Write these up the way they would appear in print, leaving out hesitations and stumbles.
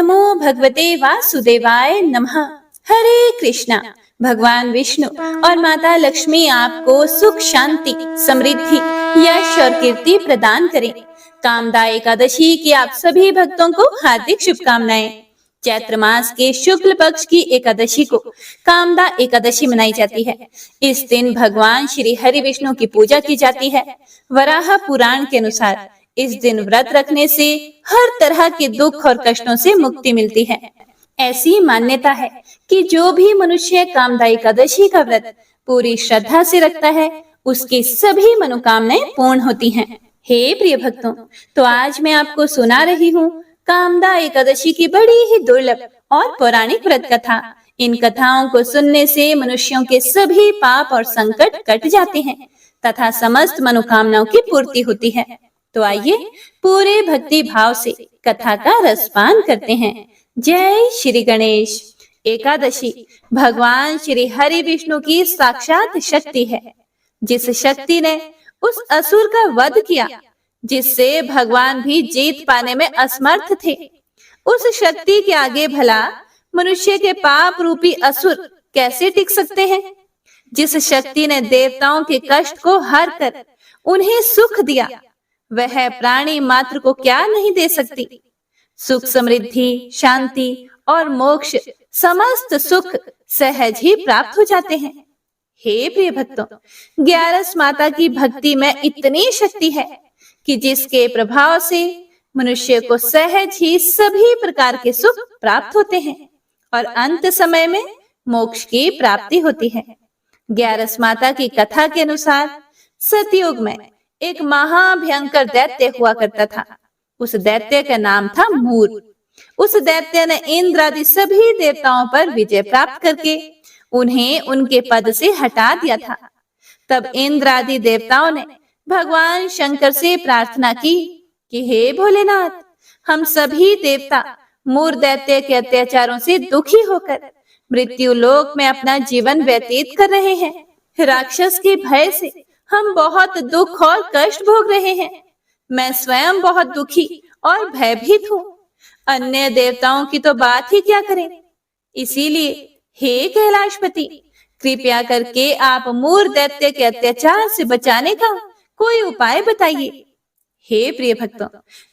नमो भगवते वासुदेवाय नमः। हरे कृष्णा। भगवान विष्णु और माता लक्ष्मी आपको सुख, शांति, समृद्धि, यश और कीर्ति प्रदान करें। कामदा एकादशी की आप सभी भक्तों को हार्दिक शुभकामनाएं। चैत्र मास के शुक्ल पक्ष की एकादशी को कामदा एकादशी मनाई जाती है। इस दिन भगवान श्री हरि विष्णु की पूजा की जाती है। वराह पुराण के अनुसार इस दिन व्रत रखने से हर तरह के दुख और कष्टों से मुक्ति मिलती है। ऐसी मान्यता है कि जो भी मनुष्य कामदा एकादशी का व्रत पूरी श्रद्धा से रखता है, उसकी सभी मनोकामनाएं पूर्ण होती हैं। हे प्रिय भक्तों, तो आज मैं आपको सुना रही हूँ कामदा एकादशी की बड़ी ही दुर्लभ और पौराणिक व्रत कथा। इन कथाओं को सुनने से मनुष्यों के सभी पाप और संकट कट जाते हैं तथा समस्त मनोकामनाओं की पूर्ति होती है। तो आइए पूरे भक्ति भाव से कथा का रसपान करते हैं। जय श्री गणेश। एकादशी भगवान श्री हरि विष्णु की साक्षात शक्ति है, जिस शक्ति ने उस असुर का वध किया जिससे भगवान भी जीत पाने में असमर्थ थे। उस शक्ति के आगे भला मनुष्य के पाप रूपी असुर कैसे टिक सकते हैं। जिस शक्ति ने देवताओं के कष्ट को हर कर उन्हें सुख दिया, वह प्राणी मात्र को क्या नहीं दे सकती। सुख, समृद्धि, शांति और मोक्ष, समस्त सुख सहज ही प्राप्त हो जाते हैं। हे प्रिय भक्तों, 11 माता की भक्ति में इतनी शक्ति है कि जिसके प्रभाव से मनुष्य को सहज ही सभी प्रकार के सुख प्राप्त होते हैं और अंत समय में मोक्ष की प्राप्ति होती है। 11 माता की कथा के अनुसार सतयुग में एक महाभयंकर दैत्य हुआ करता था। उस दैत्य का नाम था मूर। उस दैत्य ने इंद्र आदि सभी देवताओं पर विजय प्राप्त करके उन्हें उनके पद से हटा दिया था। तब इंद्र आदि देवताओं ने भगवान शंकर से प्रार्थना की कि हे भोलेनाथ, हम सभी देवता मूर दैत्य के अत्याचारों से दुखी होकर मृत्यु लोक में अपना जीवन व्यतीत कर रहे हैं। राक्षस के भय से हम बहुत दुख और कष्ट भोग रहे हैं। मैं स्वयं बहुत दुखी और भयभीत हूँ। अन्य देवताओं की तो बात ही क्या करें। इसीलिए हे कैलाशपति, कृपया करके आप मूर दैत्य के अत्याचार से बचाने का कोई उपाय बताइए। हे प्रिय भक्तों,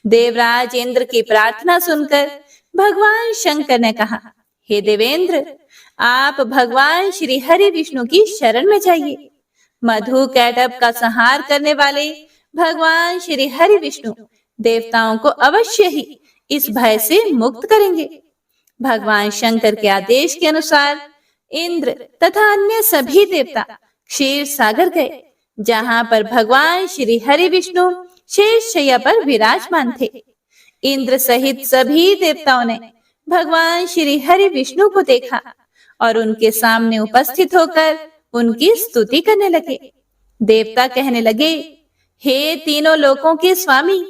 देवराज इंद्र की प्रार्थना सुनकर भगवान शंकर ने कहा, हे देवेंद्र, आप भगवान श्री हरि विष्णु की शरण में जाइए। मधु कैटभ का संहार करने वाले भगवान श्री हरि विष्णु देवताओं को अवश्य ही इस भय से मुक्त करेंगे। भगवान शंकर के आदेश के अनुसार इंद्र तथा अन्य सभी देवता क्षीर सागर गए, जहां पर भगवान श्री हरि विष्णु शेष शैया पर विराजमान थे। इंद्र सहित सभी देवताओं ने भगवान श्री हरि विष्णु को देखा और उनके सामने उपस्थित होकर उनकी स्तुति करने लगे। देवता कहने लगे, हे तीनों लोकों के स्वामी,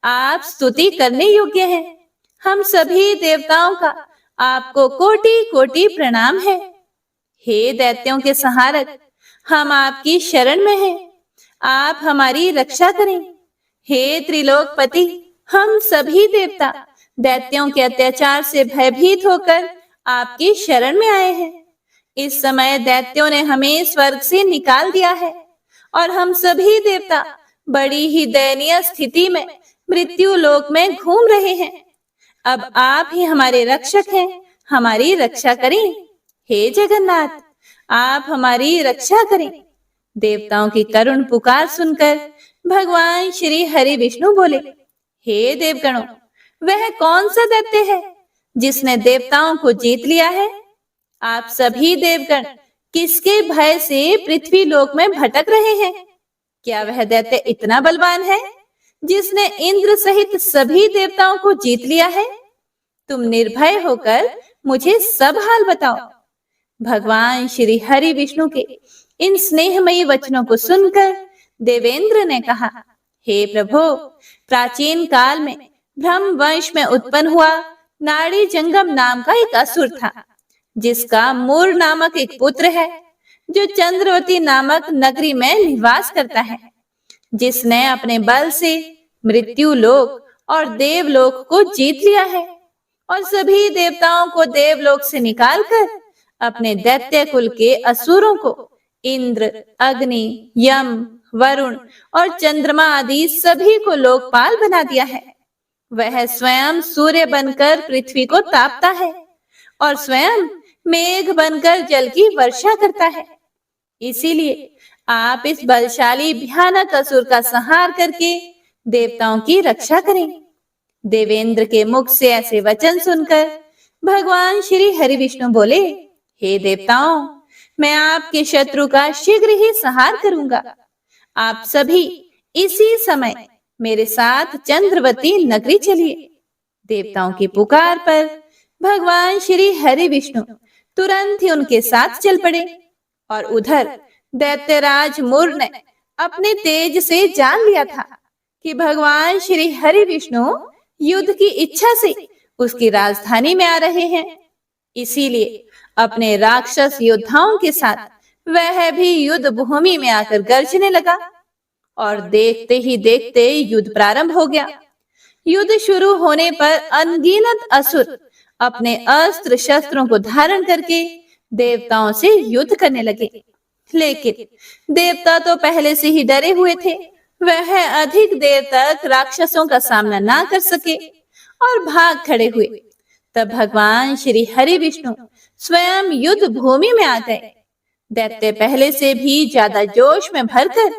आप स्तुति करने योग्य हैं। हम सभी देवताओं का आपको कोटि कोटि प्रणाम है। हे दैत्यों के संहारक, हम आपकी शरण में हैं। आप हमारी रक्षा करें। हे त्रिलोकपति, हम सभी देवता दैत्यों के अत्याचार से भयभीत होकर आपकी शरण में आए हैं। इस समय दैत्यों ने हमें स्वर्ग से निकाल दिया है और हम सभी देवता बड़ी ही दयनीय स्थिति में मृत्यु लोक में घूम रहे हैं। अब आप ही हमारे रक्षक हैं, हमारी रक्षा करें। हे जगन्नाथ, आप हमारी रक्षा करें। देवताओं की करुण पुकार सुनकर भगवान श्री हरि विष्णु बोले, हे देवगणों, वह कौन सा दैत्य है जिसने देवताओं को जीत लिया है। आप सभी देवगण किसके भय से पृथ्वी लोक में भटक रहे हैं। क्या वह दैत्य इतना बलवान है जिसने इंद्र सहित सभी देवताओं को जीत लिया है। तुम निर्भय होकर मुझे सब हाल बताओ। भगवान श्री हरि विष्णु के इन स्नेहमयी वचनों को सुनकर देवेंद्र ने कहा, हे प्रभु, प्राचीन काल में ब्रह्म वंश में उत्पन्न हुआ नाड़ी जंगम नाम का एक असुर था, जिसका मूर नामक एक पुत्र है, जो चंद्रवती नामक नगरी में निवास करता है, जिसने अपने बल से मृत्यु लोक और देवलोक को जीत लिया है। और सभी देवताओं को देवलोक से निकालकर अपने दैत्य कुल के असुरों को इंद्र, अग्नि, यम, वरुण और चंद्रमा आदि सभी को लोकपाल बना दिया है। वह स्वयं सूर्य बनकर पृथ्वी को तापता है और स्वयं मेघ बनकर जल की वर्षा करता है। इसीलिए आप इस बलशाली भयानक असुर का संहार करके देवताओं की रक्षा करें। देवेंद्र के मुख से ऐसे वचन सुनकर भगवान श्री हरि विष्णु बोले, हे देवताओं, मैं आपके शत्रु का शीघ्र ही संहार करूंगा। आप सभी इसी समय मेरे साथ चंद्रवती नगरी चलिए। देवताओं की पुकार पर भगवान श्री हरि विष्णु तुरंत ही उनके साथ चल पड़े और उधर दैत्यराज मुर ने अपने तेज से जान लिया था कि भगवान श्री हरि विष्णु युद्ध की इच्छा से उसकी राजधानी में आ रहे हैं। इसीलिए अपने राक्षस योद्धाओं के साथ वह भी युद्ध भूमि में आकर गरजने लगा और देखते ही देखते युद्ध प्रारंभ हो गया। युद्ध शुरू होने पर अनगिनत असुर अपने अस्त्र शस्त्रों को धारण करके देवताओं से युद्ध करने लगे, लेकिन देवता तो पहले से ही डरे हुए थे। वह अधिक देर तक राक्षसों का सामना ना कर सके और भाग खड़े हुए। तब भगवान श्री हरि विष्णु स्वयं युद्ध भूमि में आ गए। दैत्य पहले से भी ज्यादा जोश में भरकर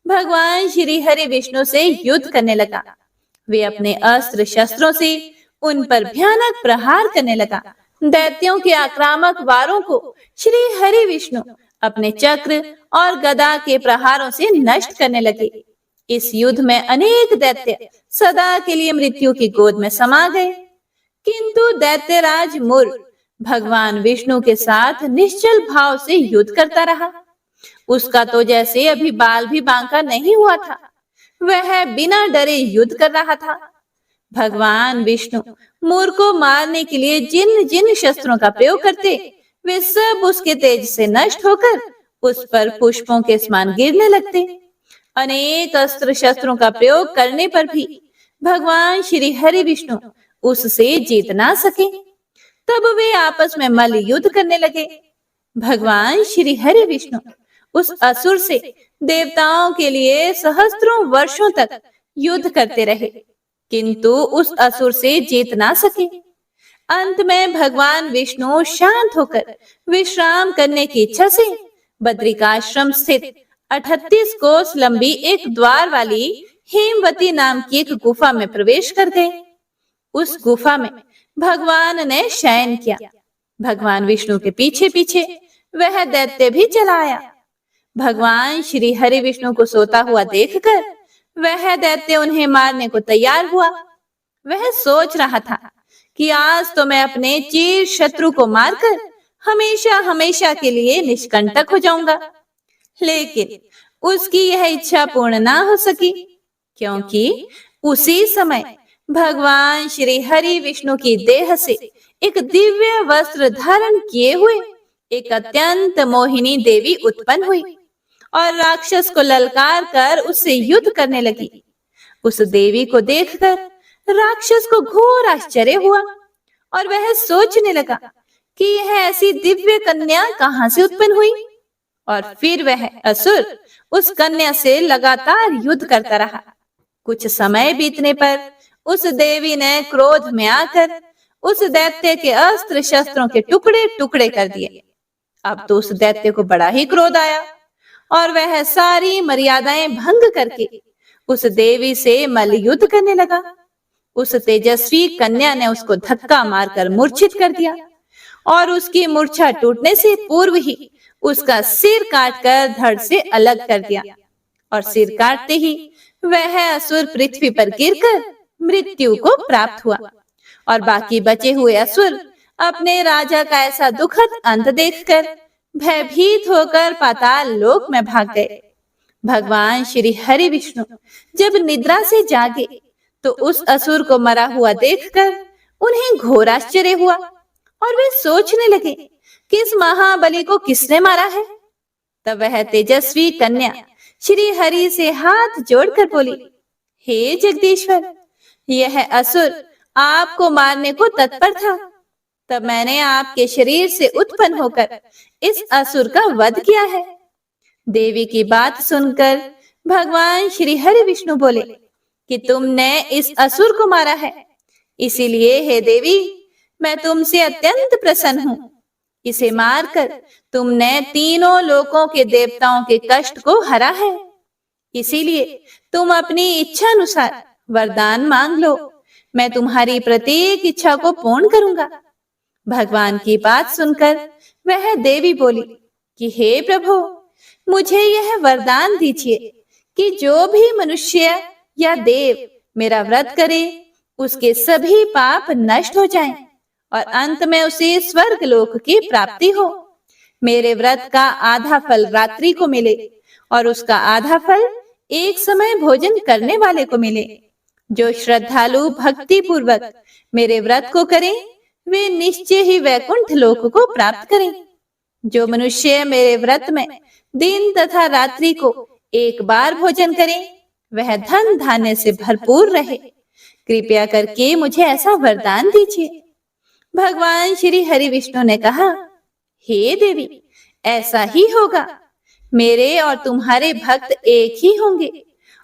भगवान श्री हरि विष्णु से युद्ध करने लगा। वे अपने अस्त्र शस्त्रों से उन पर भयानक प्रहार करने लगा। दैत्यों के आक्रामक वारों को श्री हरि विष्णु अपने चक्र और गदा के प्रहारों से नष्ट करने लगे। इस युद्ध में अनेक दैत्य सदा के लिए मृत्यु की गोद में समा गए, किंतु दैत्यराज मुर भगवान विष्णु के साथ निश्चल भाव से युद्ध करता रहा। उसका तो जैसे अभी बाल भी बांका नहीं हुआ था। वह बिना डरे युद्ध कर रहा था। भगवान विष्णु मुर को मारने के लिए जिन जिन शस्त्रों का प्रयोग करते, वे सब उसके तेज से नष्ट होकर उस पर पुष्पों के समान गिरने लगते। अनेक अस्त्र शस्त्रों का प्रयोग करने पर भी भगवान श्री हरि विष्णु उससे जीत ना सके। तब वे आपस में मल्ल युद्ध करने लगे। भगवान श्री हरि विष्णु उस असुर से देवताओं के लिए सहस्त्रों वर्षों तक युद्ध करते रहे, किंतु उस असुर से जीत ना सके। अंत में भगवान विष्णु शांत होकर विश्राम करने की इच्छा से बद्रिकाश्रम स्थित 38 कोस लंबी एक द्वार वाली हेमवती नाम की एक गुफा में प्रवेश कर गए। उस गुफा में भगवान ने शयन किया। भगवान विष्णु के पीछे पीछे वह दैत्य भी चला आया। भगवान श्री हरि विष्णु को सोता हुआ देखकर वह दैत्य उन्हें मारने को तैयार हुआ। वह सोच रहा था कि आज तो मैं अपने चिर शत्रु को मारकर हमेशा हमेशा के लिए निष्कंटक हो जाऊंगा। लेकिन उसकी यह इच्छा पूर्ण ना हो सकी, क्योंकि उसी समय भगवान श्री हरि विष्णु की देह से एक दिव्य वस्त्र धारण किए हुए एक अत्यंत मोहिनी देवी उत्पन्न हुई और राक्षस को ललकार कर उससे युद्ध करने लगी। उस देवी को देखकर राक्षस को घोर आश्चर्य हुआ और वह सोचने लगा कि यह ऐसी दिव्य कन्या कहां से उत्पन्न हुई। और फिर वह असुर उस कन्या से लगातार युद्ध करता रहा। कुछ समय बीतने पर उस देवी ने क्रोध में आकर उस दैत्य के अस्त्र शस्त्रों के टुकड़े टुकड़े कर दिए। अब तो उस दैत्य को बड़ा ही क्रोध आया और वह सारी मर्यादाएं भंग करके उस देवी से मल्ल युद्ध करने लगा। उस तेजस्वी कन्या ने उसको धक्का मारकर मूर्छित कर दिया और उसकी मूर्छा टूटने से पूर्व ही उसका सिर काटकर धड़ से अलग कर दिया और सिर काटते ही वह असुर पृथ्वी पर गिरकर मृत्यु को प्राप्त हुआ और बाकी बचे हुए असुर अपने राजा का ऐसा दुखद अंत देखकर भयभीत होकर पाताल लोक में भाग गए। भगवान श्री हरि विष्णु जब निद्रा से जागे तो उस असुर को मरा हुआ देखकर उन्हें घोर आश्चर्य हुआ और वे सोचने लगे कि इस महाबली को किसने मारा है। तब वह तेजस्वी कन्या श्री हरि से हाथ जोड़कर बोली, हे जगदीश्वर, यह असुर आपको मारने को तत्पर था। तब मैंने आपके शरीर से उत्पन्न होकर इस असुर का वध किया है। देवी की बात सुनकर भगवान श्री हरि विष्णु बोले कि तुमने इस असुर को मारा है, इसीलिए हे देवी मैं तुमसे अत्यंत प्रसन्न हूँ। इसे मारकर तुमने तीनों लोकों के देवताओं के कष्ट को हरा है, इसीलिए तुम अपनी इच्छा अनुसार वरदान मांग लो, मैं तुम्हारी प्रत्येक इच्छा को पूर्ण करूंगा। भगवान की बात सुनकर वह देवी बोली कि हे प्रभु, मुझे यह वरदान दीजिए कि जो भी मनुष्य या देव मेरा व्रत करे उसके सभी पाप नष्ट हो जाएं और अंत में उसे स्वर्ग लोक की प्राप्ति हो। मेरे व्रत का आधा फल रात्रि को मिले और उसका आधा फल एक समय भोजन करने वाले को मिले। जो श्रद्धालु भक्ति पूर्वक मेरे व्रत को करें वे निश्चय ही वैकुंठ लोक को प्राप्त करें। जो मनुष्य मेरे व्रत में दिन तथा रात्रि को एक बार भोजन करे वह धन धान्य से भरपूर रहे। कृपया करके मुझे ऐसा वरदान दीजिए। भगवान श्री हरि विष्णु ने कहा, हे देवी ऐसा ही होगा। मेरे और तुम्हारे भक्त एक ही होंगे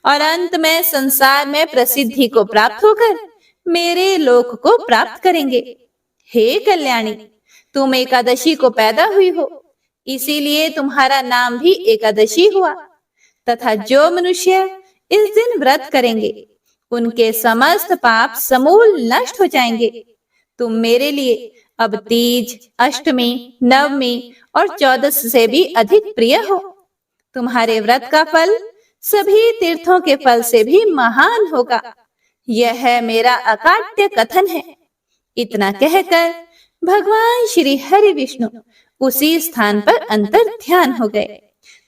और अंत में संसार में प्रसिद्धि को प्राप्त होकर मेरे लोक को प्राप्त करेंगे। हे कल्याणी, तुम एकादशी को पैदा हुई हो, इसीलिए तुम्हारा नाम भी एकादशी हुआ। तथा जो मनुष्य इस दिन व्रत करेंगे उनके समस्त पाप समूल नष्ट हो जाएंगे। तुम मेरे लिए अब तीज, अष्टमी, नवमी और 14 से भी अधिक प्रिय हो। तुम्हारे व्रत का फल सभी तीर्थों के फल से भी महान होगा। यह मेरा अकाट्य कथन है। इतना कहकर भगवान श्री हरि विष्णु उसी स्थान पर अंतर ध्यान हो गए।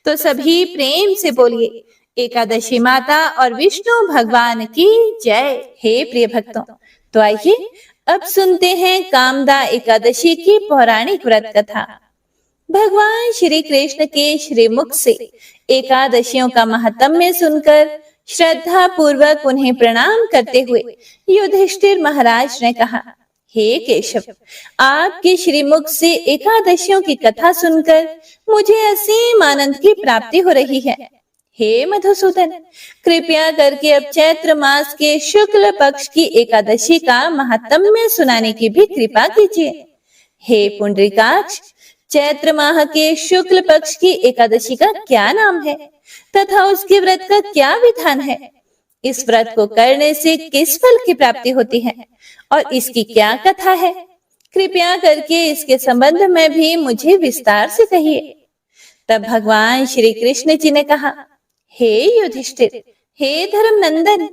तो सभी प्रेम से बोलिए, एकादशी माता और विष्णु भगवान की जय। हे प्रिय भक्तों, तो आइए अब सुनते हैं कामदा एकादशी की पौराणिक व्रत कथा। भगवान श्री कृष्ण के श्रीमुख से एकादशियों का महात्म्य सुनकर श्रद्धा पूर्वक उन्हें प्रणाम करते हुए युधिष्ठिर महाराज ने कहा, हे केशव, आपके श्रीमुख से एकादशियों की कथा सुनकर मुझे असीम आनंद की प्राप्ति हो रही है। हे मधुसूदन, कृपया करके अब चैत्र मास के शुक्ल पक्ष की एकादशी का महात्म्य सुनाने की भी कृपा कीजिए। हे पुंडरीकाक्ष, चैत्र माह के शुक्ल पक्ष की एकादशी का क्या नाम है तथा उसके व्रत का क्या विधान है? इस व्रत को करने से किस फल की प्राप्ति होती है और इसकी क्या कथा है? कृपया करके इसके संबंध में भी मुझे विस्तार से कहिए। तब भगवान श्री कृष्ण जी ने कहा, हे युधिष्ठिर, हे धर्मनंदन,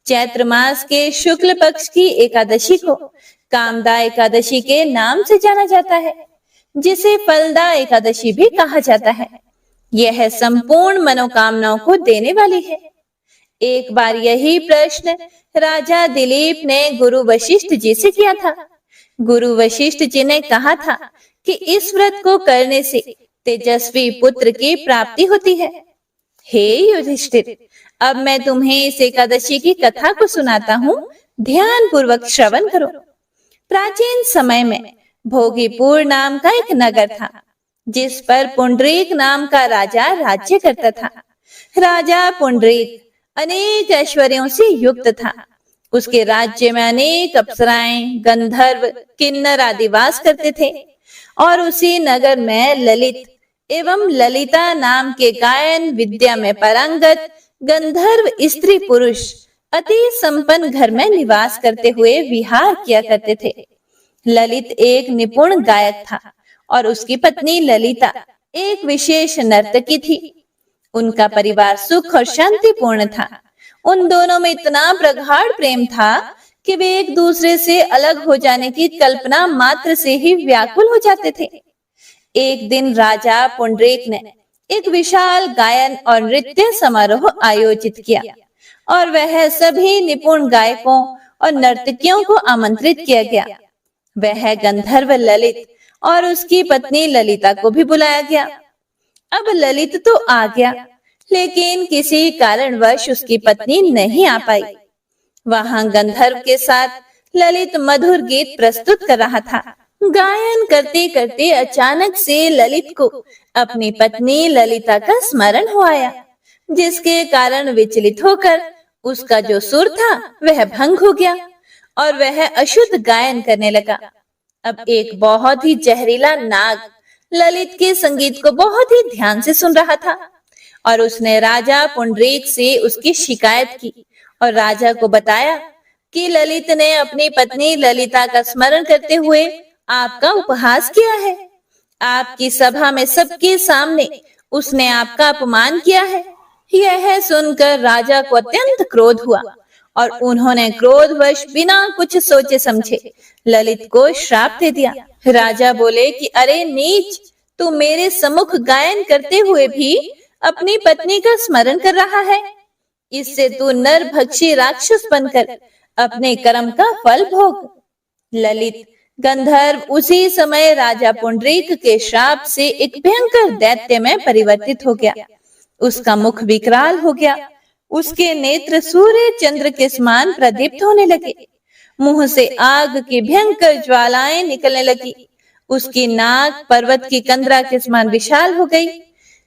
चैत्र मास के शुक्ल पक्ष की एकादशी को कामदा एकादशी के नाम से जाना जाता है, जिसे फलदा एकादशी भी कहा जाता है। यह संपूर्ण मनोकामनाओं को देने वाली है। एक बार यही प्रश्न राजा दिलीप ने गुरु वशिष्ठ जी से किया था। गुरु वशिष्ठ जी ने कहा था कि इस व्रत को करने से तेजस्वी पुत्र की प्राप्ति होती है। हे युधिष्ठिर, अब मैं तुम्हें इस एकादशी की कथा को सुनाता हूँ, ध्यान पूर्वक श्रवण करो। प्राचीन समय में भोगीपुर नाम का एक नगर था, जिस पर पुंडरीक नाम का राजा राज्य करता था। राजा पुंडरीक अनेक ऐश्वर्यों से युक्त था। उसके राज्य में अनेक अप्सराएं, गंधर्व, किन्नर आदि वास करते थे और उसी नगर में ललित एवं ललिता नाम के गायन विद्या में पारंगत गंधर्व स्त्री पुरुष अति संपन्न घर में निवास करते हुए विहार किया करते थे। ललित एक निपुण गायक था और उसकी पत्नी ललिता एक विशेष नर्तकी थी। उनका परिवार सुख और शांतिपूर्ण था। उन दोनों में इतना प्रगाढ़ प्रेम था कि वे एक दूसरे से अलग हो जाने की कल्पना मात्र से ही व्याकुल हो जाते थे। एक दिन राजा पुंडरीक ने एक विशाल गायन और नृत्य समारोह आयोजित किया और वह सभी निपुण गायकों और नर्तकियों को आमंत्रित किया गया। वह गंधर्व ललित और उसकी पत्नी ललिता को भी बुलाया गया। अब ललित तो आ गया, लेकिन किसी कारणवश उसकी पत्नी नहीं आ पाई। वहां गंधर्व के साथ ललित मधुर गीत प्रस्तुत कर रहा था। गायन करते करते अचानक से ललित को अपनी पत्नी ललिता का स्मरण हो आया, जिसके कारण विचलित होकर उसका जो सुर था वह भंग हो गया और वह अशुद्ध गायन करने लगा। अब एक बहुत ही जहरीला नाग ललित के संगीत को बहुत ही ध्यान से सुन रहा था और उसने राजा पुंडरीक से उसकी शिकायत की और राजा को बताया कि ललित ने अपनी पत्नी ललिता का स्मरण करते हुए आपका उपहास किया है। आपकी सभा में सबके सामने उसने आपका अपमान किया है। यह सुनकर राजा को अत्यंत क्रोध हुआ और उन्होंने क्रोधवश बिना कुछ सोचे समझे ललित को श्राप दे दिया। राजा बोले कि अरे नीच, तू मेरे सम्मुख गायन करते हुए भी अपनी पत्नी का स्मरण कर रहा है। इससे तू नरभक्षी राक्षस बनकर अपने कर्म का फल भोग। ललित गंधर्व उसी समय राजा पुंडरीक के श्राप से एक भयंकर दैत्य में परिवर्तित हो गया। उसका मुख विकराल हो गया, उसके नेत्र सूर्य चंद्र के समान प्रदीप्त होने लगे, मुंह से आग की भयंकर ज्वालाएं निकलने लगी। उसकी नाक पर्वत की कंदरा के समान विशाल हो गई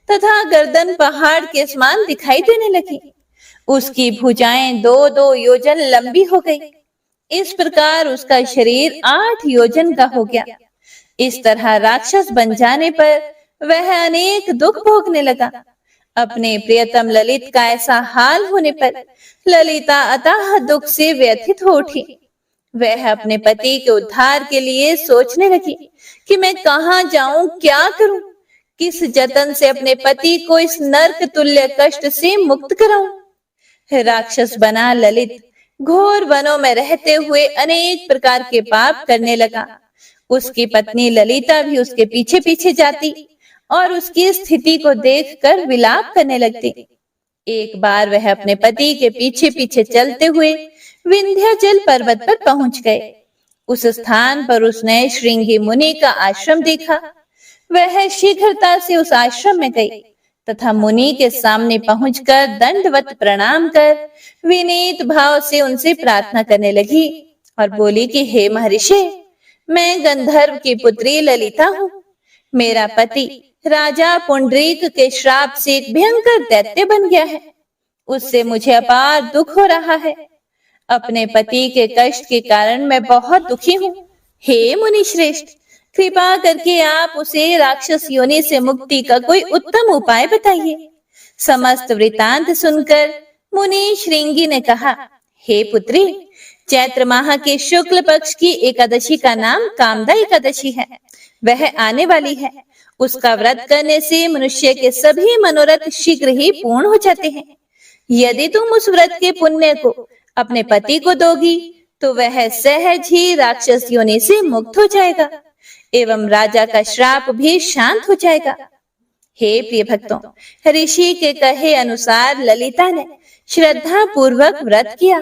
तथा गर्दन पहाड़ के समान दिखाई देने लगी। उसकी भुजाएं 2-2 योजन लंबी हो गई। इस प्रकार उसका शरीर 8 योजन का हो गया। इस तरह राक्षस बन जाने पर वह अनेक दुख भोगने लगा। अपने प्रियतम ललित का ऐसा हाल होने पर ललिता अतः दुख से व्यथित हो उठी। वह अपने पति के उद्धार के लिए सोचने लगी कि मैं कहाँ जाऊं, क्या करूं, किस जतन से अपने पति को इस नरक तुल्य कष्ट से मुक्त कराऊं। राक्षस बना ललित घोर वनों में रहते हुए अनेक प्रकार के पाप करने लगा। उसकी पत्नी ललिता भी उसके पीछे पीछे जाती और उसकी स्थिति को देखकर विलाप करने लगती। एक बार वह अपने पति के पीछे पीछे चलते हुए विंध्याचल पर्वत पर पहुंच गए। उस स्थान पर उसने श्रृंगी मुनि का आश्रम देखा। वह शीघ्रता से उस आश्रम में गई तथा मुनि के सामने पहुंचकर दंडवत प्रणाम कर विनीत भाव से उनसे प्रार्थना करने लगी और बोली कि हे महर्षि, मैं गंधर्व की पुत्री ललिता हूँ। मेरा पति राजा पुंडरीक के श्राप से एक भयंकर दैत्य बन गया है। उससे मुझे अपार दुख हो रहा है। अपने पति के कष्ट के कारण मैं बहुत दुखी हूँ। हे मुनि श्रेष्ठ, कृपा करके आप उसे राक्षस योनि से मुक्ति का कोई उत्तम उपाय बताइए। समस्त वृतांत सुनकर मुनि श्रृंगी ने कहा, हे पुत्री, चैत्र माह के शुक्ल पक्ष की एकादशी का नाम कामदा एकादशी है। वह आने वाली है। उसका व्रत करने से मनुष्य के सभी मनोरथ शीघ्र ही पूर्ण हो जाते हैं। यदि तुम उस व्रत के पुण्य को अपने पति को दोगी तो वह सहज ही राक्षस योनि से मुक्त हो जाएगा एवं राजा का श्राप भी शांत हो जाएगा। हे प्रिय भक्तों, ऋषि के कहे अनुसार ललिता ने श्रद्धा पूर्वक व्रत किया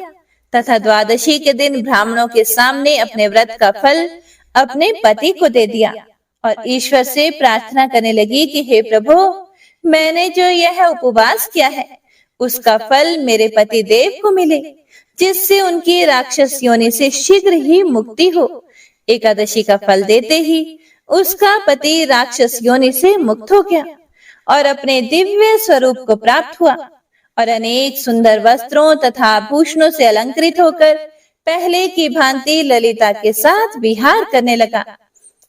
तथा द्वादशी के दिन ब्राह्मणों के सामने अपने व्रत का फल अपने पति को दे दिया और ईश्वर से प्रार्थना करने लगी कि हे प्रभु, मैंने जो यह उपवास किया है उसका फल मेरे पति देव को मिले, जिससे उनकी राक्षस योनि से शीघ्र ही मुक्ति हो। एकादशी का फल देते ही उसका पति राक्षस योनि से मुक्त हो गया और अपने दिव्य स्वरूप को प्राप्त हुआ और अनेक सुंदर वस्त्रों तथा आभूषणों से अलंकृत होकर पहले की भांति ललिता के साथ विहार करने लगा।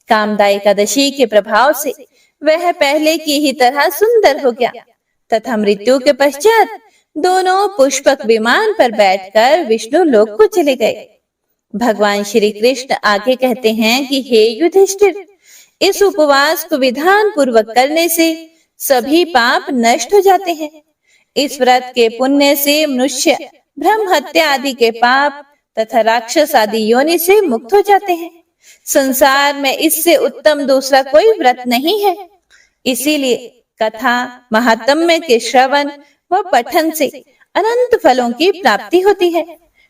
कामदा एकादशी के प्रभाव से वह पहले की ही तरह सुंदर हो गया तथा मृत्यु के पश्चात दोनों पुष्पक विमान पर बैठकर विष्णु लोक को चले गए। भगवान श्री कृष्ण आगे कहते हैं कि हे युधिष्ठिर, इस उपवास को विधान पूर्वक करने से सभी पाप नष्ट हो जाते हैं। इस व्रत के पुण्य से मनुष्य ब्रह्म हत्या आदि के पाप तथा राक्षस आदि योनि से मुक्त हो जाते हैं। संसार में इससे उत्तम दूसरा कोई व्रत नहीं है। इसीलिए कथा महात्म्य के श्रवण व पठन से अनंत फलों की प्राप्ति होती है।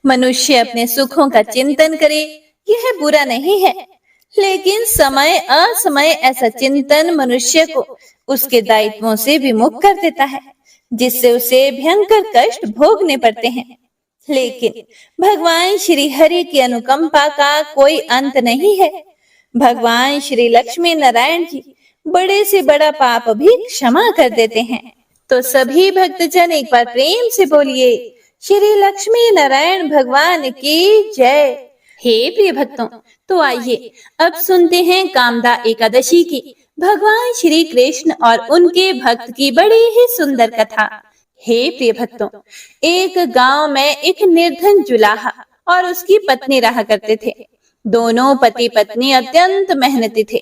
मनुष्य अपने सुखों का चिंतन करे, यह बुरा नहीं है, लेकिन समय असमय ऐसा चिंतन मनुष्य को उसके दायित्वों से विमुख कर देता है, जिससे उसे भयंकर कष्ट भोगने पड़ते हैं। लेकिन भगवान श्री हरि की अनुकंपा का कोई अंत नहीं है। भगवान श्री लक्ष्मी नारायण जी बड़े से बड़ा पाप भी क्षमा कर देते हैं। तो सभी भक्तजन एक बार प्रेम से बोलिए, श्री लक्ष्मी नारायण भगवान की जय। हे प्रिय भक्तों, तो आइए अब सुनते हैं कामदा एकादशी की भगवान श्री कृष्ण और उनके भक्त की बड़ी ही सुंदर कथा। हे प्रिय भक्तों, एक गांव में एक निर्धन जुलाहा और उसकी पत्नी रहा करते थे। दोनों पति पत्नी अत्यंत मेहनती थे।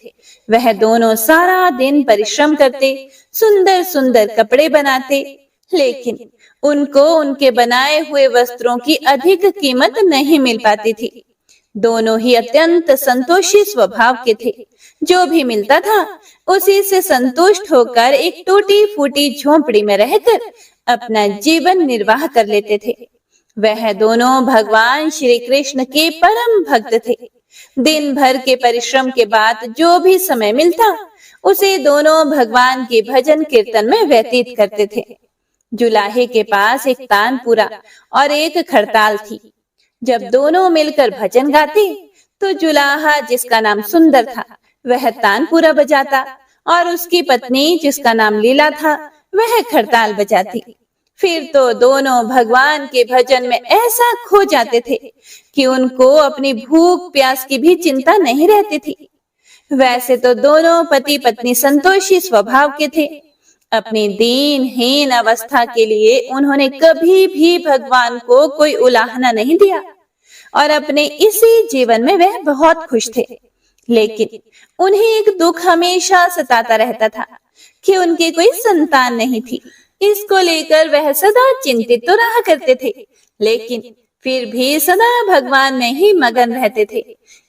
वह दोनों सारा दिन परिश्रम करते, सुंदर सुंदर कपड़े बनाते, लेकिन उनको उनके बनाए हुए वस्त्रों की अधिक कीमत नहीं मिल पाती थी। दोनों ही अत्यंत संतोषी स्वभाव के थे। जो भी मिलता था उसी से संतुष्ट होकर एक टूटी फूटी झोंपड़ी में रहकर अपना जीवन निर्वाह कर लेते थे। वह दोनों भगवान श्री कृष्ण के परम भक्त थे। दिन भर के परिश्रम के बाद जो भी समय मिलता उसे दोनों भगवान के भजन कीर्तन में व्यतीत करते थे। जुलाहे के पास एक तानपुरा और एक खड़ताल थी। जब दोनों मिलकर भजन गाते तो जुलाहा, जिसका नाम सुंदर था, वह तानपुरा बजाता और उसकी पत्नी, जिसका नाम लीला था, वह खड़ताल बजाती। फिर तो दोनों भगवान के भजन में ऐसा खो जाते थे कि उनको अपनी भूख प्यास की भी चिंता नहीं रहती थी। वैसे तो दोनों पति पत्नी संतोषी स्वभाव के थे। अपनी दीनहीन अवस्था के लिए उन्होंने कभी भी भगवान को कोई उलाहना नहीं दिया और अपने इसी जीवन में वह बहुत खुश थे। लेकिन उन्हें एक दुख हमेशा सताता रहता था कि उनकी कोई संतान नहीं थी। इसको लेकर वह सदा चिंतित तो रहा करते थे, लेकिन फिर भी सदा भगवान में ही मगन रहते थे।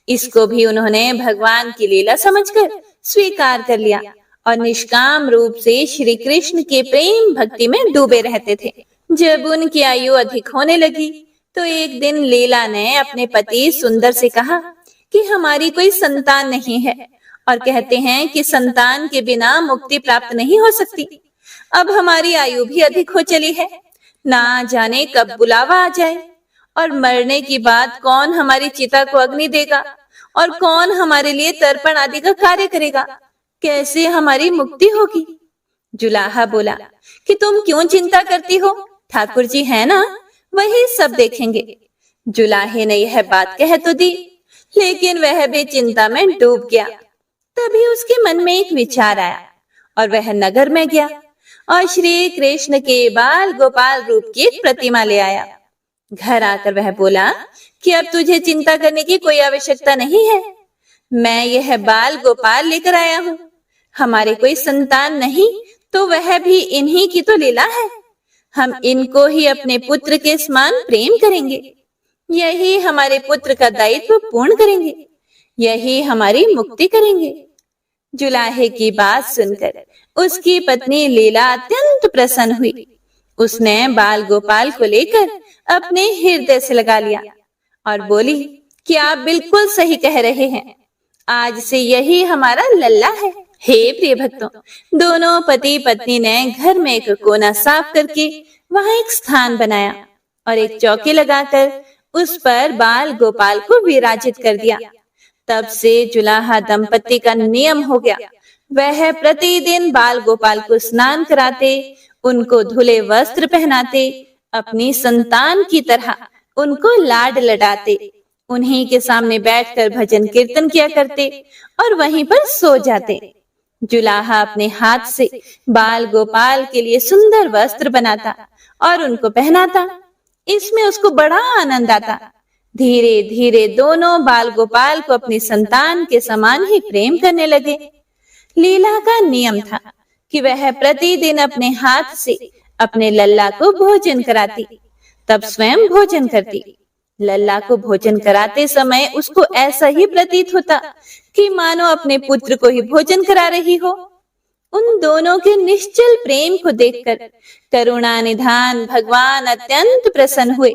इसको भी उन्होंने भगवान की लीला समझकर स्वीकार कर लिया और निष्काम रूप से श्री कृष्ण के प्रेम भक्ति में डूबे रहते थे। जब उनकी आयु अधिक होने लगी तो एक दिन लीला ने अपने पति सुंदर से कहा कि हमारी कोई संतान नहीं है और कहते हैं कि संतान के बिना मुक्ति प्राप्त नहीं हो सकती। अब हमारी आयु भी अधिक हो चली है, ना जाने कब बुलावा आ जाए और मरने की बात कौन हमारी चिता को अग्नि देगा और कौन हमारे लिए तर्पण आदि का कार्य करेगा। कैसे हमारी मुक्ति होगी। जुलाहा बोला कि तुम क्यों चिंता करती हो, ठाकुर जी है ना, वही सब देखेंगे। जुलाहे ने यह बात कह तो दी, लेकिन वह भी चिंता में डूब गया। तभी उसके मन में एक विचार आया और वह नगर में गया और श्री कृष्ण के बाल गोपाल रूप की एक प्रतिमा ले आया। घर आकर वह बोला कि अब तुझे चिंता करने की कोई आवश्यकता नहीं है। मैं यह बाल गोपाल लेकर आया हूँ। हमारे कोई संतान नहीं तो वह भी इन्हीं की तो लीला है। हम इनको ही अपने पुत्र के समान प्रेम करेंगे। यही हमारे पुत्र का दायित्व पूर्ण करेंगे। यही हमारी मुक्ति करेंगे। जुलाहे की बात सुनकर उसकी पत्नी लीला अत्यंत प्रसन्न हुई। उसने बाल गोपाल को लेकर अपने हृदय से लगा लिया और बोली कि आप बिल्कुल सही कह रहे हैं, आज से यही हमारा लल्ला है। हे प्रिय भक्तों, दोनों पति पत्नी ने घर में एक कोना साफ करके वहां एक स्थान बनाया और एक चौकी लगाकर उस पर बाल गोपाल को विराजित कर दिया। तब से जुलाहा दंपति का नियम हो गया। वह प्रतिदिन बाल गोपाल को स्नान कराते, उनको धुले वस्त्र पहनाते, अपनी संतान की तरह उनको लाड लडाते, उन्हीं के सामने बैठकर भजन कीर्तन किया करते और वहीं पर सो जाते। जुलाहा अपने हाथ से बाल गोपाल के लिए सुंदर वस्त्र बनाता और उनको पहनाता। इसमें उसको बड़ा आनंद आता। धीरे धीरे दोनों बाल गोपाल को अपनी संतान के समान ही प्रेम करने लगे। लीला का नियम था कि वह प्रतिदिन अपने हाथ से अपने लल्ला को भोजन कराती, तब स्वयं भोजन करती। लल्ला को भोजन कराते समय उसको ऐसा ही प्रतीत होता कि मानो अपने पुत्र को ही भोजन करा रही हो। उन दोनों के निश्चल प्रेम को देखकर करुणा निधान भगवान अत्यंत प्रसन्न हुए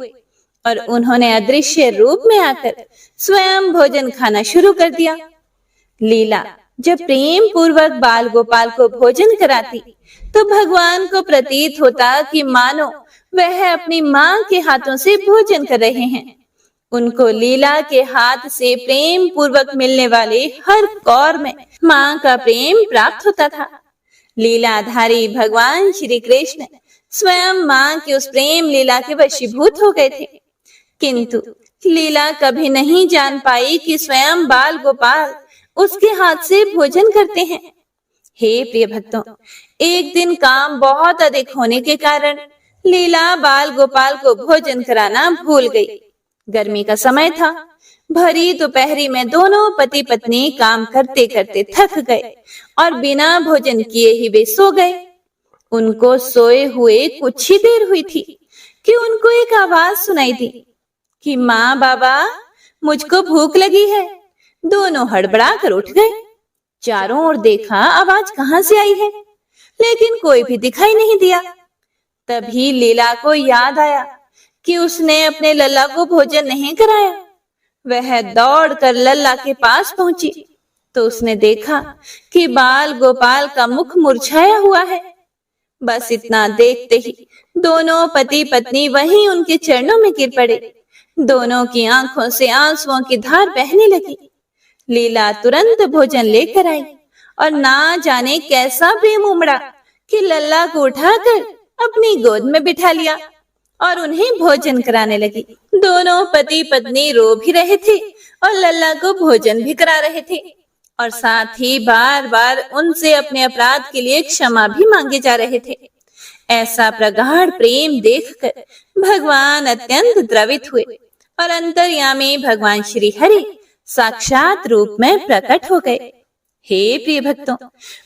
और उन्होंने अदृश्य रूप में आकर स्वयं भोजन खाना शुरू कर दिया। लीला जब प्रेम पूर्वक बाल गोपाल को भोजन कराती तो भगवान को प्रतीत होता कि मानो वह अपनी माँ के हाथों से भोजन कर रहे हैं। उनको लीला के हाथ से प्रेम पूर्वक मिलने वाले हर कौर में माँ का प्रेम प्राप्त होता था। लीलाधारी भगवान श्री कृष्ण स्वयं माँ की उस प्रेम लीला के वशीभूत हो गए थे, किंतु लीला कभी नहीं जान पाई कि स्वयं बाल गोपाल उसके हाथ से भोजन करते हैं। हे प्रिय भक्तों, एक दिन काम बहुत अधिक होने के कारण लीला बाल गोपाल को भोजन कराना भूल गई। गर्मी का समय था। भरी दोपहरी में दोनों पति पत्नी काम करते करते थक गए और बिना भोजन किए ही वे सो गए। उनको सोए हुए कुछ ही देर हुई थी कि उनको एक आवाज सुनाई दी कि माँ बाबा, मुझको भूख लगी है। दोनों हड़बड़ा कर उठ गए। चारों ओर देखा आवाज कहाँ से आई है, लेकिन कोई भी दिखाई नहीं दिया। तभी लीला को याद आया कि उसने अपने लल्ला को भोजन नहीं कराया। वह दौड़कर लल्ला के पास पहुंची तो उसने देखा कि बाल गोपाल का मुख मुरझाया हुआ है। बस इतना देखते ही दोनों पति पत्नी वहीं उनके चरणों में गिर पड़े। दोनों की आंखों से आंसुओं की धार बहने लगी। लीला तुरंत भोजन लेकर आई और ना जाने कैसा प्रेम उमड़ा कि लल्ला को उठाकर अपनी गोद में बिठा लिया और उन्हें भोजन कराने लगी। दोनों पति पत्नी रो भी रहे थे और लल्ला को भोजन भी करा रहे थे और साथ ही बार बार उनसे अपने अपराध के लिए क्षमा भी मांगे जा रहे थे। ऐसा प्रगाढ़ प्रेम देखकर भगवान अत्यंत द्रवित हुए और अंतर्यामी भगवान श्री हरि साक्षात रूप में प्रकट हो गए। हे प्रिय भक्तों,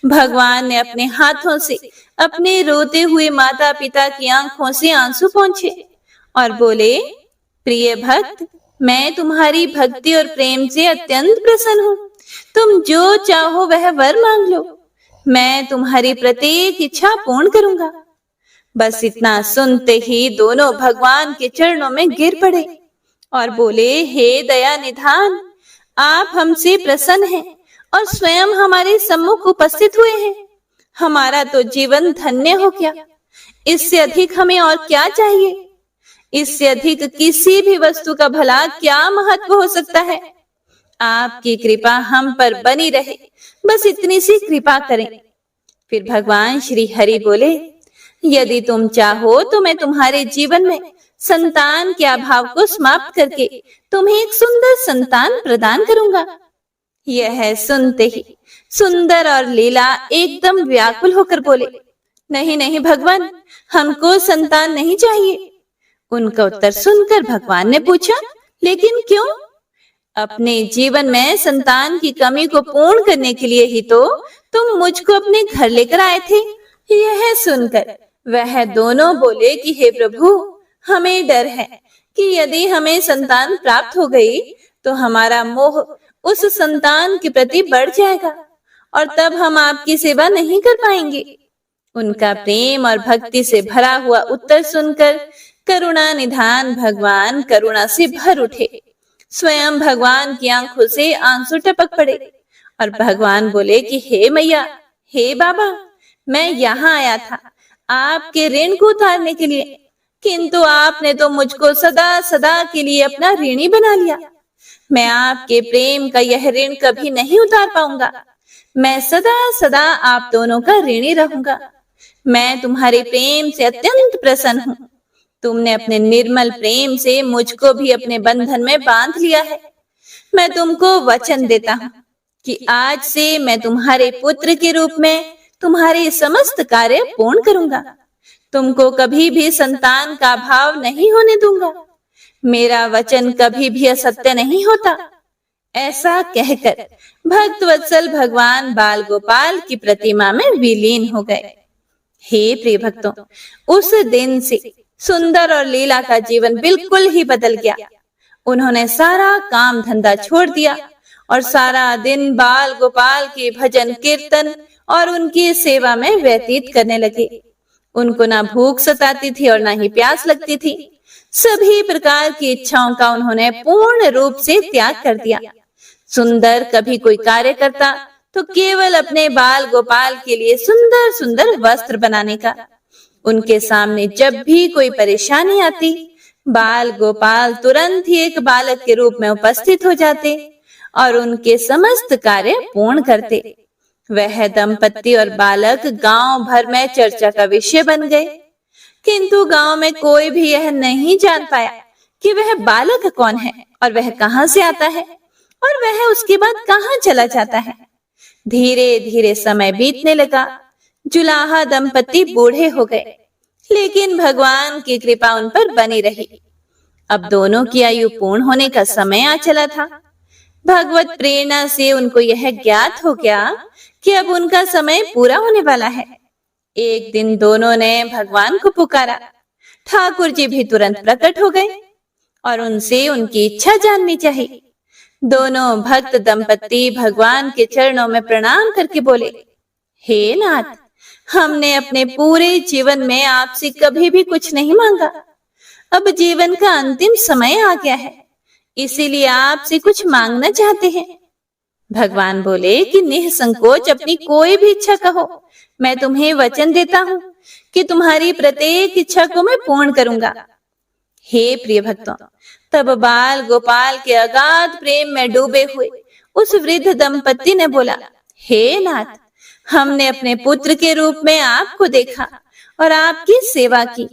भगवान ने अपने हाथों से अपने रोते हुए माता पिता की आंखों से आंसू पोंछे और बोले, प्रिय भक्त, मैं तुम्हारी भक्ति और प्रेम से अत्यंत प्रसन्न हूँ। तुम जो चाहो वह वर मांग लो, मैं तुम्हारी प्रत्येक इच्छा पूर्ण करूंगा। बस इतना सुनते ही दोनों भगवान के चरणों में गिर पड़े और बोले, हे दया निधान, आप हमसे प्रसन्न हैं और स्वयं हमारे सम्मुख उपस्थित हुए हैं। हमारा तो जीवन धन्य हो गया। इससे अधिक हमें और क्या चाहिए? इससे अधिक किसी भी वस्तु का भला क्या महत्व हो सकता है? आपकी कृपा हम पर बनी रहे, बस इतनी सी कृपा करें। फिर भगवान श्री हरि बोले, यदि तुम चाहो तो मैं तुम्हारे जीवन में संतान के अभाव को समाप्त करके तुम्हें एक सुंदर संतान प्रदान करूंगा। यह सुनते ही सुंदर और लीला एकदम व्याकुल होकर बोले, नहीं नहीं भगवान, हमको संतान नहीं चाहिए। उनका उत्तर सुनकर भगवान ने पूछा, लेकिन क्यों? अपने जीवन में संतान की कमी को पूर्ण करने के लिए ही तो तुम मुझको अपने घर लेकर आए थे। यह सुनकर वह दोनों बोले कि हे प्रभु, हमें डर है कि यदि हमें संतान प्राप्त हो गई तो हमारा मोह उस संतान के प्रति बढ़ जाएगा और तब हम आपकी सेवा नहीं कर पाएंगे। उनका प्रेम और भक्ति से भरा हुआ उत्तर सुनकर करुणा निधान भगवान करुणा से भर उठे। स्वयं भगवान की आंखों से आंसू टपक पड़े और भगवान बोले कि हे मैया, हे बाबा, मैं यहाँ आया था आपके ऋण को उतारने के लिए, किंतु आपने तो मुझको सदा सदा के लिए अपना ऋणी बना लिया। मैं आपके प्रेम का यह ऋण कभी नहीं उतार पाऊंगा। मैं सदा सदा आप दोनों का ऋणी रहूंगा। मैं तुम्हारे प्रेम से अत्यंत प्रसन्न हूँ। तुमने अपने निर्मल प्रेम से मुझको भी अपने बंधन में बांध लिया है। मैं तुमको वचन देता हूँ कि आज से मैं तुम्हारे पुत्र के रूप में तुम्हारे समस्त कार्य पूर्ण करूंगा। तुमको कभी भी संतान का अभाव नहीं होने दूंगा। मेरा वचन कभी भी असत्य नहीं होता। ऐसा कहकर भक्त वत्सल भगवान बाल गोपाल की प्रतिमा में विलीन हो गए। हे प्रिय भक्तों, उस दिन से सुंदर और लीला का जीवन बिल्कुल ही बदल गया। उन्होंने सारा काम धंधा छोड़ दिया और सारा दिन बाल गोपाल के भजन कीर्तन और उनकी सेवा में व्यतीत करने लगे। उनको ना भूख सताती थी और ना ही प्यास लगती थी। सभी प्रकार की इच्छाओं का उन्होंने पूर्ण रूप से त्याग कर दिया। सुंदर कभी कोई कार्य करता तो केवल अपने बाल गोपाल के लिए सुंदर सुंदर वस्त्र बनाने का, उनके सामने जब भी कोई परेशानी आती, बाल गोपाल तुरंत ही एक बालक के रूप में उपस्थित हो जाते और उनके समस्त कार्य पूर्ण करते। वह दंपत्ति और बालक गांव भर में चर्चा का विषय बन गए, किंतु गांव में कोई भी यह नहीं जान पाया कि वह बालक कौन है और वह कहां से आता है और वह उसके बाद कहां चला जाता है। धीरे धीरे समय बीतने लगा। जुलाहा दंपत्ति बूढ़े हो गए, लेकिन भगवान की कृपा उन पर बनी रही। अब दोनों की आयु पूर्ण होने का समय आ चला था। भगवत प्रेरणा से उनको यह ज्ञात हो गया कि अब उनका समय पूरा होने वाला है। एक दिन दोनों ने भगवान को पुकारा। ठाकुर जी भी तुरंत प्रकट हो गए और उनसे उनकी इच्छा जाननी चाहिए। दोनों भक्त दंपत्ति भगवान के चरणों में प्रणाम करके बोले, हे नाथ, हमने अपने पूरे जीवन में आपसे कभी भी कुछ नहीं मांगा। अब जीवन का अंतिम समय आ गया है, इसीलिए आपसे कुछ मांगना चाहते हैं। भगवान बोले कि निसंकोच अपनी कोई भी इच्छा कहो, मैं तुम्हें वचन देता हूँ कि तुम्हारी प्रत्येक इच्छा को मैं पूर्ण करूंगा। हे प्रिय भक्तों, तब बाल गोपाल के अगाध प्रेम में डूबे हुए उस वृद्ध दंपत्ति ने बोला, हे नाथ, हमने अपने पुत्र के रूप में आपको देखा और आपकी सेवा की।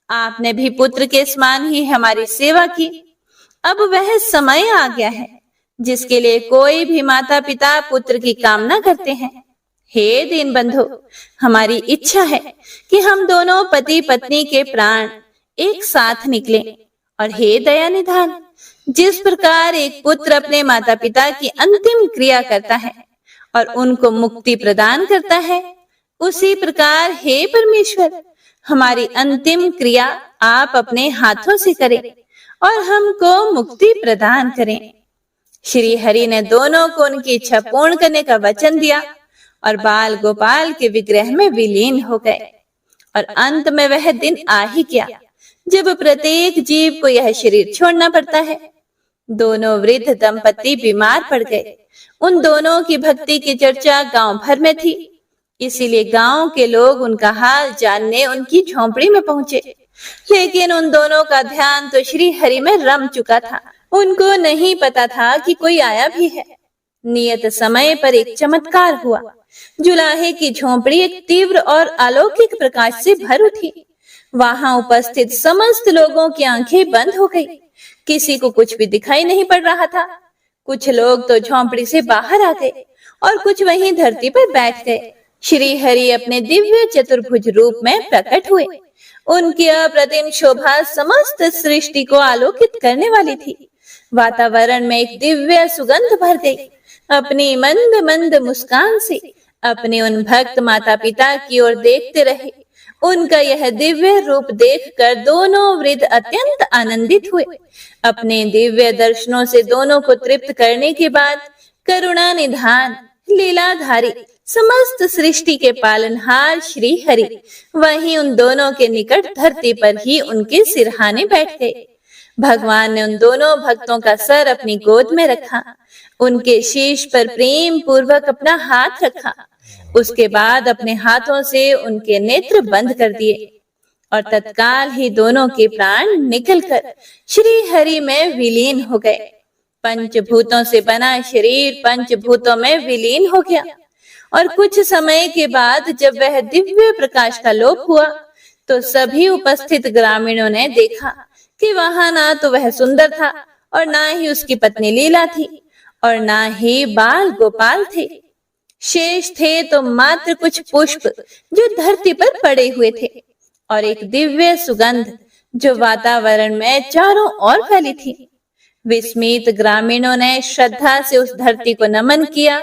आपने भी पुत्र के समान ही हमारी सेवा की। अब वह समय आ गया है जिसके लिए कोई भी माता पिता पुत्र की कामना करते हैं। हे दीन बंधु, हमारी इच्छा है कि हम दोनों पति पत्नी के प्राण एक साथ निकलें। और हे दया निधान, जिस प्रकार एक पुत्र अपने माता पिता की अंतिम क्रिया करता है और उनको मुक्ति प्रदान करता है, उसी प्रकार हे परमेश्वर, हमारी अंतिम क्रिया आप अपने हाथों से करें और हमको मुक्ति प्रदान करें। श्री हरि ने दोनों को उनकी इच्छा पूर्ण करने का वचन दिया और बाल गोपाल के विग्रह में विलीन हो गए। और अंत में वह दिन आ ही गया जब प्रत्येक जीव को यह शरीर छोड़ना पड़ता है। दोनों वृद्ध दंपत्ति बीमार पड़ गए। उन दोनों की भक्ति की चर्चा गांव भर में थी, इसीलिए गांव के लोग उनका हाल जानने उनकी झोंपड़ी में पहुंचे। लेकिन उन दोनों का ध्यान तो श्री हरि में रम चुका था। उनको नहीं पता था कि कोई आया भी है। नियत समय पर एक चमत्कार हुआ। जुलाहे की झोंपड़ी एक तीव्र और अलौकिक प्रकाश से भर उठी। वहां उपस्थित समस्त लोगों की आंखें बंद हो गई। किसी को कुछ भी दिखाई नहीं पड़ रहा था। कुछ लोग तो झोंपड़ी से बाहर आ गए और कुछ वहीं धरती पर बैठ गए। श्री हरि अपने दिव्य चतुर्भुज रूप में प्रकट हुए। उनकी अप्रतिम शोभा समस्त सृष्टि को आलोकित करने वाली थी। वातावरण में एक दिव्य सुगंध भर गई। अपनी मंद मंद मुस्कान से अपने उन भक्त माता पिता की ओर देखते रहे। उनका यह दिव्य रूप देखकर दोनों वृद्ध अत्यंत आनंदित हुए। अपने दिव्य दर्शनों से दोनों को तृप्त करने के बाद करुणा निधान लीलाधारी समस्त सृष्टि के पालनहार श्री हरि वहीं उन दोनों के निकट धरती पर ही उनके सिरहाने बैठ गए। भगवान ने उन दोनों भक्तों का सर अपनी गोद में रखा, उनके शीश पर प्रेम पूर्वक अपना हाथ रखा। उसके बाद अपने हाथों से उनके नेत्र बंद कर दिए और तत्काल ही दोनों के प्राण निकलकर श्री हरि में विलीन हो गए। पंचभूतों से बना शरीर पंचभूतों में विलीन हो गया और कुछ समय के बाद जब वह दिव्य प्रकाश का लोप हुआ तो सभी उपस्थित ग्रामीणों ने देखा कि वहां ना तो वह सुंदर था और ना ही उसकी पत्नी लीला थी और ना ही बाल गोपाल थे। शेष थे तो मात्र कुछ पुष्प जो धरती पर पड़े हुए थे और एक दिव्य सुगंध जो वातावरण में चारों ओर फैली थी। विस्मित ग्रामीणों ने श्रद्धा से उस धरती को नमन किया,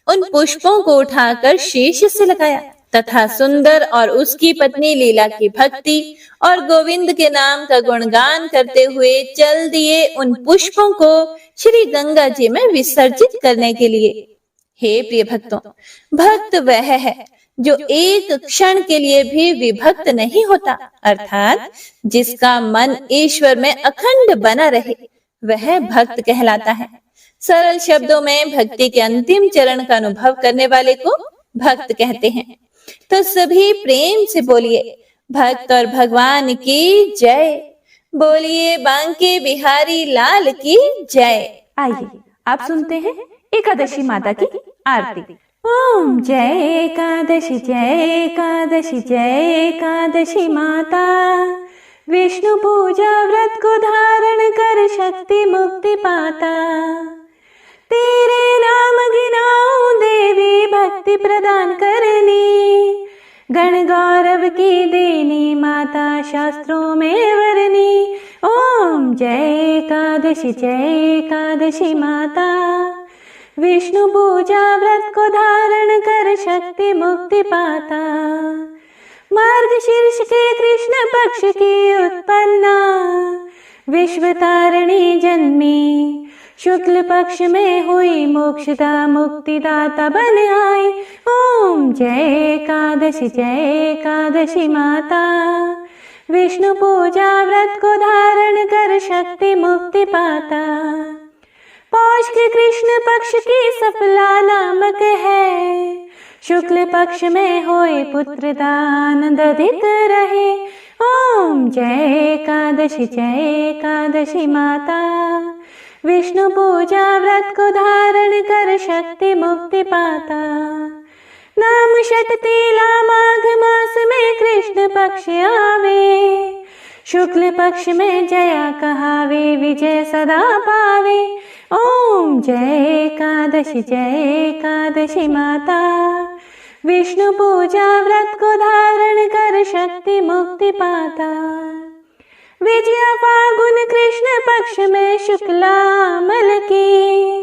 उन पुष्पों को उठाकर शीश से लगाया तथा सुंदर और उसकी पत्नी लीला की भक्ति और गोविंद के नाम का गुणगान करते हुए चल दिए उन पुष्पों को श्री गंगा जी में विसर्जित करने के लिए। हे प्रिय भक्तों, भक्त वह है जो एक क्षण के लिए भी विभक्त नहीं होता, अर्थात जिसका मन ईश्वर में अखंड बना रहे, वह भक्त कहलाता है। सरल शब्दों में भक्ति के अंतिम चरण का अनुभव करने वाले को भक्त कहते हैं। तो सभी प्रेम से बोलिए, भक्त और भगवान की जय। बोलिए बांके बिहारी लाल की जय। आइए आप सुनते हैं एकादशी माता की आरती। ओम जय एकादशी जय एकादशी जय एकादशी माता। विष्णु पूजा व्रत को धारण कर शक्ति मुक्ति पाता। तेरे नाम गिनाऊं देवी भक्ति प्रदान करनी। गण गौरव की देनी माता शास्त्रों में वरनी। ओम जय एकादशी माता। विष्णु पूजा व्रत को धारण कर शक्ति मुक्ति पाता। मार्गशीर्ष के कृष्ण पक्ष की उत्पन्ना। विश्व तारिणी जन्मी। शुक्ल पक्ष में हुई मोक्षदा मुक्तिदाता बन आई। ओम जय एकादशी माता। विष्णु पूजा व्रत को धारण कर शक्ति मुक्ति पाता। पौष के कृष्ण पक्ष की सफला नामक है। शुक्ल पक्ष में होए पुत्रदा आनंद अधिक रहे। ओम जय एकादशी माता। विष्णु पूजा व्रत को धारण कर शक्ति मुक्ति पाता। नाम षटतीला माघ मास में कृष्ण पक्ष आवे। शुक्ल पक्ष में जया कहावे विजय सदा पावे। ओम जय एकादशी माता। विष्णु पूजा व्रत को धारण कर शक्ति मुक्ति पाता। विजया फागुन कृष्ण पक्ष में शुक्लामल की।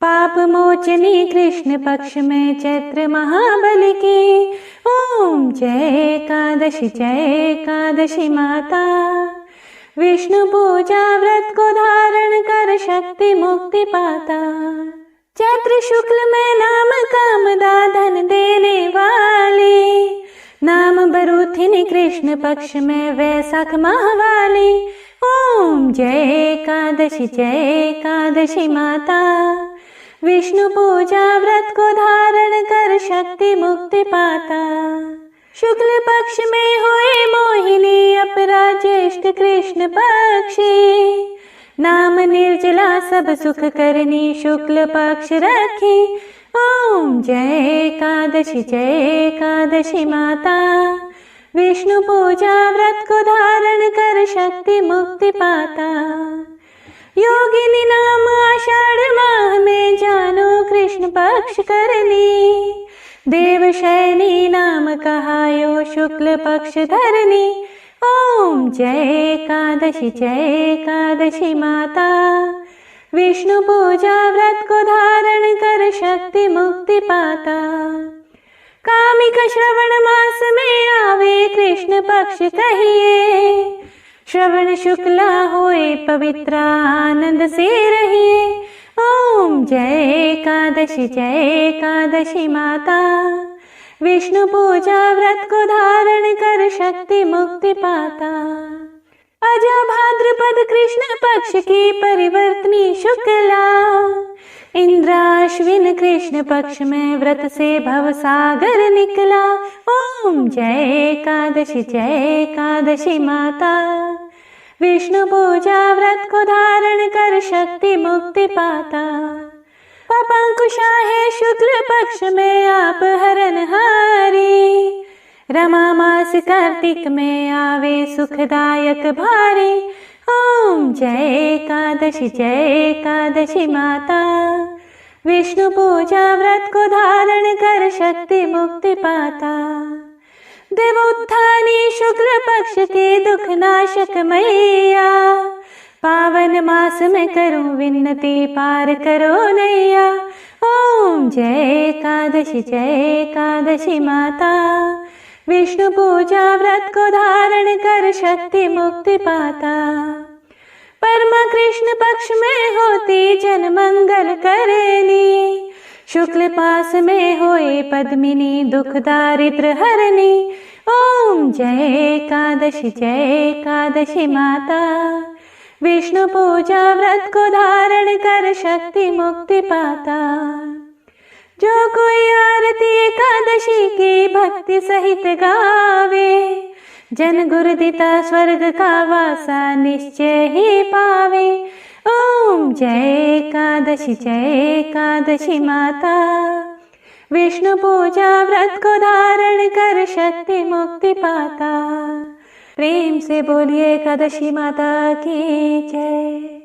पाप मोचनी कृष्ण पक्ष में चैत्र महाबल की। ओम जय एकादशी माता। विष्णु पूजा व्रत को धारण कर शक्ति मुक्ति पाता। चैत्र शुक्ल में नाम कामदा धन देने वाली। नाम बरूथिनी कृष्ण पक्ष में वैशाख माहवाली। ओम जय एकादशी माता। विष्णु पूजा व्रत को धारण कर शक्ति मुक्ति पाता। शुक्ल पक्ष में हुए मोहिनी अपरा ज्येष्ठ कृष्ण पक्षी। नाम निर्जला सब सुख करनी शुक्ल पक्ष रखी। ओम जय एकादशी माता। विष्णु पूजा व्रत को धारण कर शक्ति मुक्ति पाता। योगिनी नाम आषाढ़ माह में जानो कृष्ण पक्ष करनी। देवशयनी नाम कहायो शुक्ल पक्ष धरनी। ओम जय एकादशी माता। विष्णु पूजा व्रत को धारण कर शक्ति मुक्ति पाता। कामिक श्रवण मास में आवे कृष्ण पक्ष कहिए। श्रवण शुक्ला होए पवित्र आनंद से रहिए। ओम जय एकादशी माता। विष्णु पूजा व्रत को धारण कर शक्ति मुक्ति पाता। अजा भाद्रपद कृष्ण पक्ष की परिवर्तनी शुक्ला। इंद्राश्विन कृष्ण पक्ष में व्रत से भव सागर निकला। ओम जय एकादशी माता। विष्णु पूजा व्रत को धारण कर शक्ति मुक्ति पाता। पपंकुशा है शुक्ल पक्ष में आप हरनहारी। रमा मास कार्तिक में आवे सुखदायक भारी। ओम जय एकादशी माता। विष्णु पूजा व्रत को धारण कर शक्ति मुक्ति पाता। देवोत्थानी शुक्ल पक्ष के दुख नाशक मैया। पावन मास में करूं विन्नति पार करो नैया। ओम जय एकादशी माता। विष्णु पूजा व्रत को धारण कर शक्ति मुक्ति पाता। परमा कृष्ण पक्ष में होती जन मंगल करनी। शुक्ल पास में होए पद्मिनी दुख दारिद्र हरनी। ओम जय एकादशी माता। विष्णु पूजा व्रत को धारण कर शक्ति मुक्ति पाता। जो कोई आरती एकादशी की भक्ति सहित गावे। जन गुरुदिता स्वर्ग का वासा निश्चय ही पावे। ओम जय एकादशी माता। विष्णु पूजा व्रत को धारण कर शक्ति मुक्ति पाता। प्रेम से बोलिए एकादशी माता की जय।